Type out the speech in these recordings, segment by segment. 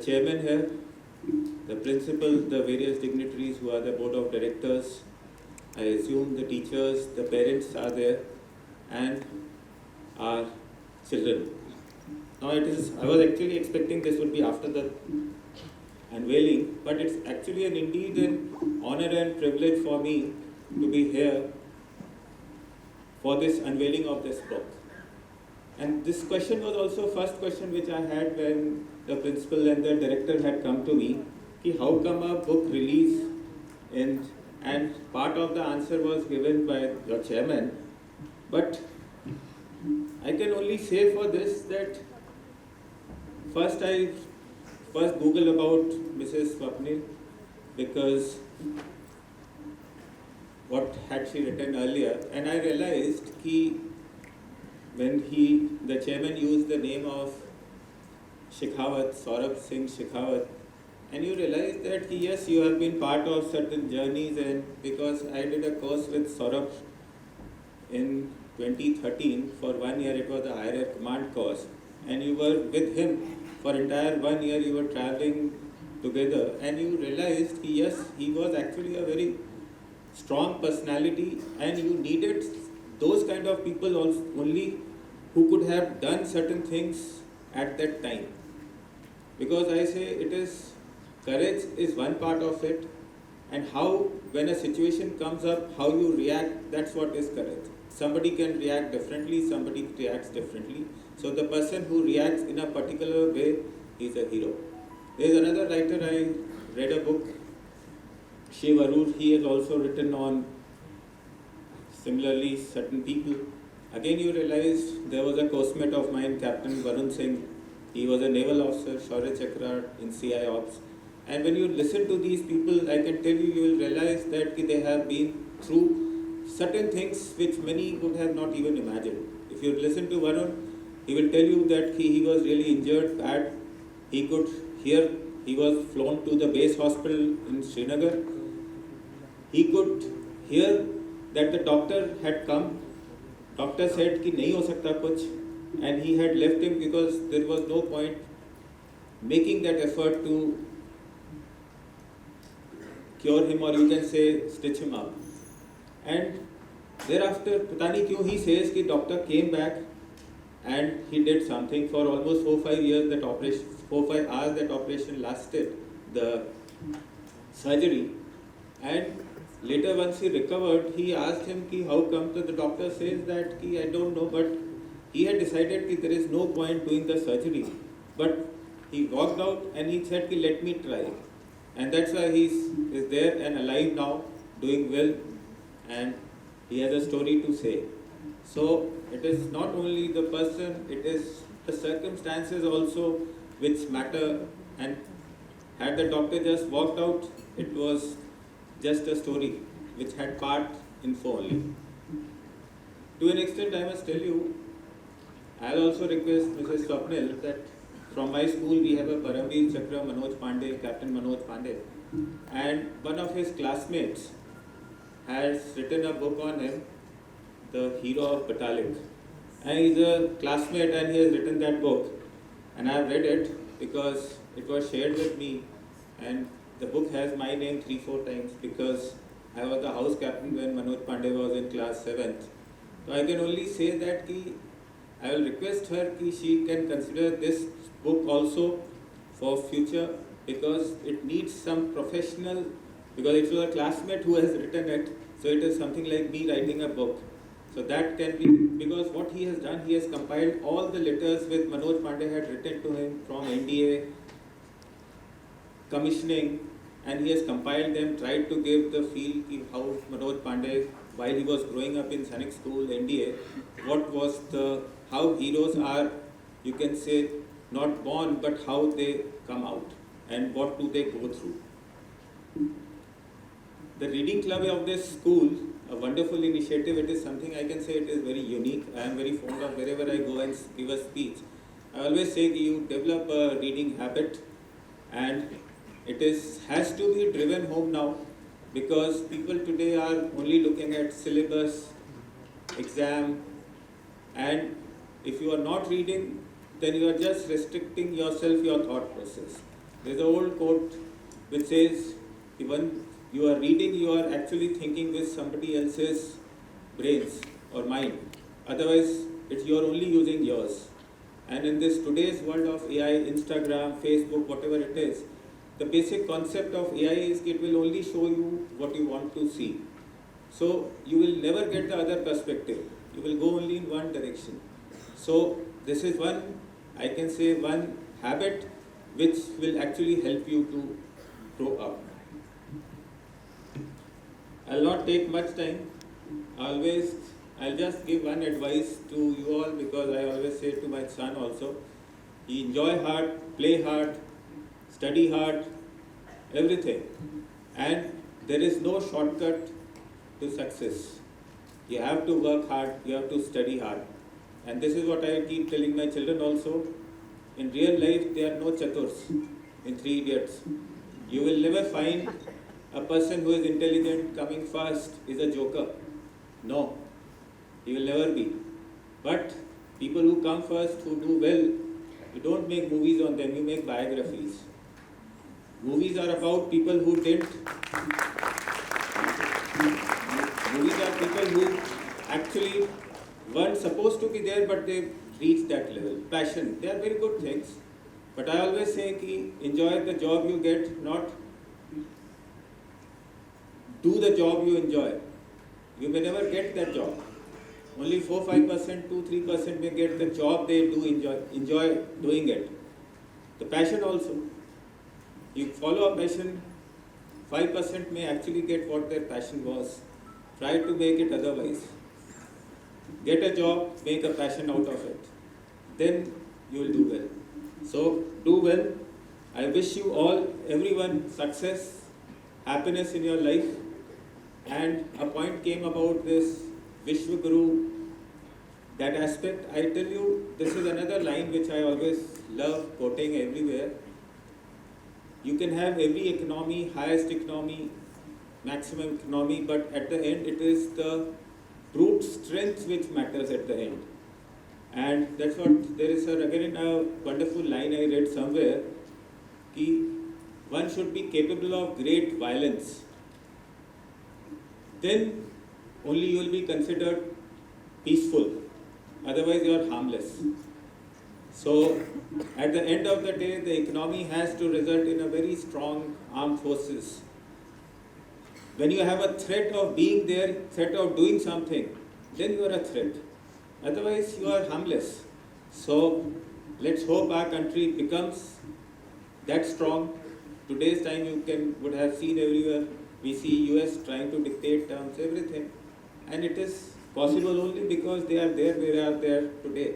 chairman here, the principal, the various dignitaries who are the board of directors, I assume the teachers, the parents are there, and our children. Now I was actually expecting this would be after the unveiling, but it's actually indeed an honor and privilege for me to be here for this unveiling of this book. And this question was also first question which I had when the principal and the director had come to me, ki how come a book release and part of the answer was given by your chairman. But I can only say for this that first Google about Mrs. Swapnil, because what had she written earlier, and I realized when the chairman used the name of Shekhawat, Saurabh Singh Shekhawat, and you realize that yes, you have been part of certain journeys, and because I did a course with Saurabh in 2013 for 1 year, it was a higher command course, and you were with him for entire 1 year, you were traveling together, and you realized yes, he was actually a very strong personality, and you needed those kind of people only who could have done certain things at that time. Because I say courage is one part of it, and how when a situation comes up, how you react, that's what is courage. Somebody can react differently, somebody reacts differently. So the person who reacts in a particular way is a hero. There is another writer, I read a book, Shiv Arur, he has also written on similarly certain people. Again you realize there was a coursemate of mine, Captain Varun Singh. He was a naval officer, Shaurya Chakra in CI Ops. And when you listen to these people, I can tell you, you will realize that they have been through certain things which many would have not even imagined. If you listen to Varun, he will tell you that he was really injured, bad. He could hear, he was flown to the base hospital in Srinagar. He could hear that the doctor had come. Doctor said कि नहीं हो सकता कुछ, and he had left him because there was no point making that effort to cure him, or you can say stitch him up. And thereafter, पता नहीं क्यों he says कि doctor came back and he did something for almost 4-5 years. That operation, 4-5 hours that operation lasted, the surgery, and later once he recovered, he asked him ki how come. So the doctor says that ki I don't know, but he had decided ki there is no point doing the surgery. But he walked out and he said ki let me try, and that's why he is there and alive now, doing well, and he has a story to say. So it is not only the person, it is the circumstances also which matter. And had the doctor just walked out, it was just a story which had part info only. To an extent, I must tell you, I'll also request Mrs. Swapnil that from my school we have a Paramveer Chakra, Manoj Pandey, Captain Manoj Pandey, and one of his classmates has written a book on him, The Hero of Batalik. And he's a classmate and he has written that book, and I have read it because it was shared with me, and the book has my name 3-4 times because I was the house captain when Manoj Pandey was in class 7th. So I can only say that I will request her that she can consider this book also for future, because it needs some professional, because it was a classmate who has written it, so it is something like me writing a book. So that can be, because what he has done, he has compiled all the letters which Manoj Pandey had written to him from NDA, commissioning, and he has compiled them, tried to give the feel how Manoj Pandey, while he was growing up in Sainik School, NDA, how heroes are, you can say, not born, but how they come out and what do they go through. The reading club of this school, a wonderful initiative. It is something I can say it is very unique. I am very fond of wherever I go and give a speech. I always say you develop a reading habit, and it has to be driven home now, because people today are only looking at syllabus, exam, and if you are not reading, then you are just restricting yourself, your thought process. There's an old quote which says, when you are reading, you are actually thinking with somebody else's brains or mind. Otherwise, you are only using yours. And in this today's world of AI, Instagram, Facebook, whatever it is, the basic concept of AI is it will only show you what you want to see. So you will never get the other perspective. You will go only in one direction. So this is one, I can say, one habit which will actually help you to grow up. I'll not take much time. I'll just give one advice to you all, because I always say to my son also, enjoy hard, play hard, study hard, everything. And there is no shortcut to success. You have to work hard, you have to study hard. And this is what I keep telling my children also. In real life, there are no chaturs in Three Idiots. You will never find a person who is intelligent coming first is a joker. No, he will never be. But people who come first, who do well, you don't make movies on them, you make biographies. Movies are about people who didn't. Movies are people who actually weren't supposed to be there, but they reached that level. Passion, they are very good things. But I always say ki enjoy the job you get, not do the job you enjoy. You may never get that job. Only 4-5%, 2-3% may get the job they do enjoy doing it. The passion also. You follow a passion, 5% may actually get what their passion was. Try to make it otherwise. Get a job, make a passion out of it. Then you will do well. So do well. I wish you all, everyone, success, happiness in your life. And a point came about this Vishwaguru, that aspect. I tell you, this is another line which I always love quoting everywhere. You can have every economy, highest economy, maximum economy, but at the end it is the brute strength which matters at the end. And that's what, there is again a wonderful line I read somewhere, ki one should be capable of great violence. Then only you will be considered peaceful, otherwise you are harmless. So at the end of the day, the economy has to result in a very strong armed forces. When you have a threat of being there, threat of doing something, then you are a threat. Otherwise you are harmless. So let's hope our country becomes that strong. Today's time you would have seen everywhere. We see US trying to dictate terms, everything. And it is possible only because they are there, we are there today.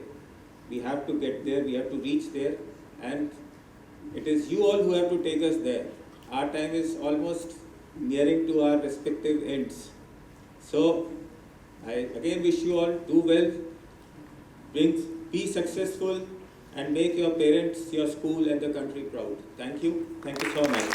We have to get there, we have to reach there. And it is you all who have to take us there. Our time is almost nearing to our respective ends. So I again wish you all do well, be successful, and make your parents, your school and the country proud. Thank you so much.